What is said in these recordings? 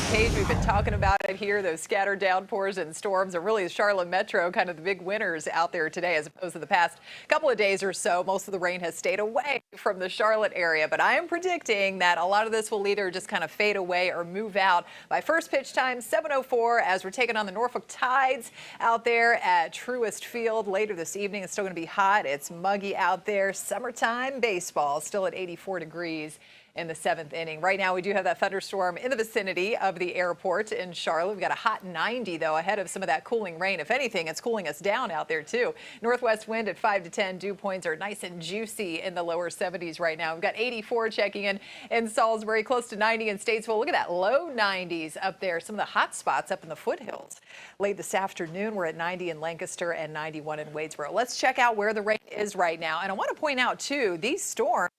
Paige, we've been talking about it here. Those scattered downpours and storms are really the Charlotte Metro kind of the big winners out there today, as opposed to the past couple of days or so. Most of the rain has stayed away from the Charlotte area, but I am predicting that a lot of this will either just kind of fade away or move out by first pitch time, 7:04, as we're taking on the Norfolk Tides out there at Truist Field later this evening. It's still going to be hot. It's muggy out there. Summertime baseball still at 84 degrees in the 7th inning. Right now, we do have that thunderstorm in the vicinity of the airport in Charlotte. We've got a hot 90, though, ahead of some of that cooling rain. If anything, it's cooling us down out there, too. Northwest wind at 5 to 10. Dew points are nice and juicy in the lower 70s right now. We've got 84 checking in Salisbury, close to 90 in Statesville. Look at that, low 90s up there. Some of the hot spots up in the foothills. Late this afternoon, we're at 90 in Lancaster and 91 in Wadesboro. Let's check out where the rain is right now. And I want to point out, too, these storms,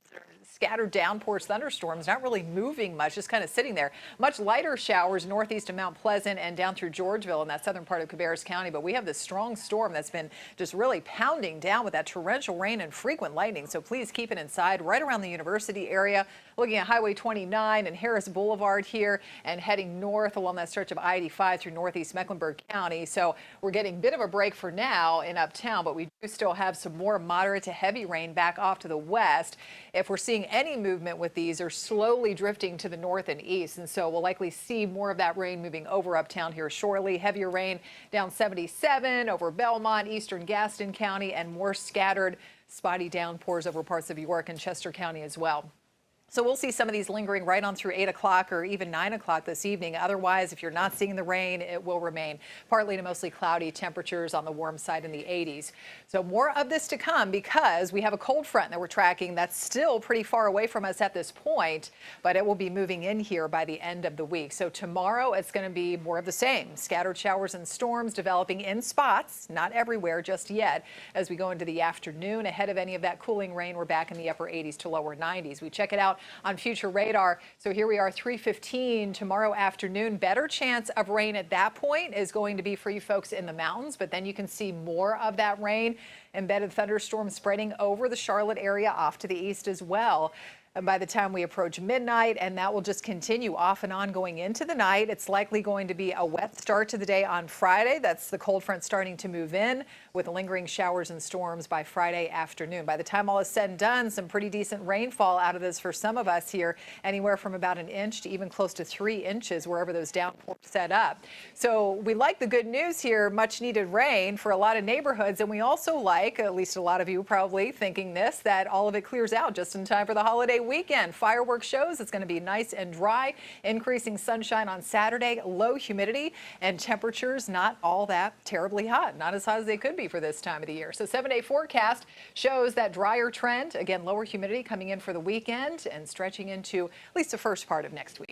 scattered downpours, thunderstorms, not really moving much, just kind of sitting there. Much lighter showers northeast of Mount Pleasant and down through Georgeville in that southern part of Cabarrus County. But we have this strong storm that's been just really pounding down with that torrential rain and frequent lightning. So please keep it inside right around the university area. Looking at Highway 29 and Harris Boulevard here and heading north along that stretch of I-85 through northeast Mecklenburg County. So we're getting a bit of a break for now in uptown, but we do still have some more moderate to heavy rain back off to the west. If we're seeing any movement with these, are slowly drifting to the north and east, and so we'll likely see more of that rain moving over uptown here shortly. Heavier rain down 77 over Belmont, eastern Gaston County, and more scattered spotty downpours over parts of York and Chester County as well. So we'll see some of these lingering right on through 8 o'clock or even 9 o'clock this evening. Otherwise, if you're not seeing the rain, it will remain partly to mostly cloudy, temperatures on the warm side in the 80s. So more of this to come because we have a cold front that we're tracking that's still pretty far away from us at this point, but it will be moving in here by the end of the week. So tomorrow it's going to be more of the same. Scattered showers and storms developing in spots, not everywhere just yet. As we go into the afternoon, ahead of any of that cooling rain, we're back in the upper 80s to lower 90s. We check it out on future radar. So here we are, 3:15 tomorrow afternoon. Better chance of rain at that point is going to be for you folks in the mountains, but then you can see more of that rain. Embedded thunderstorms spreading over the Charlotte area off to the east as well. And by the time we approach midnight, and that will just continue off and on going into the night. It's likely going to be a wet start to the day on Friday. That's the cold front starting to move in with lingering showers and storms by Friday afternoon. By the time all is said and done, some pretty decent rainfall out of this for some of us here, anywhere from about 1 inch to even close to 3 inches wherever those downpours set up. So we like the good news here, much needed rain for a lot of neighborhoods. And we also like, at least a lot of you probably thinking this, that all of it clears out just in time for the holiday weekend. Fireworks shows, it's going to be nice and dry, increasing sunshine on Saturday, low humidity, and temperatures not all that terribly hot, not as hot as they could be for this time of the year. So 7-day forecast shows that drier trend, again, lower humidity coming in for the weekend and stretching into at least the first part of next week.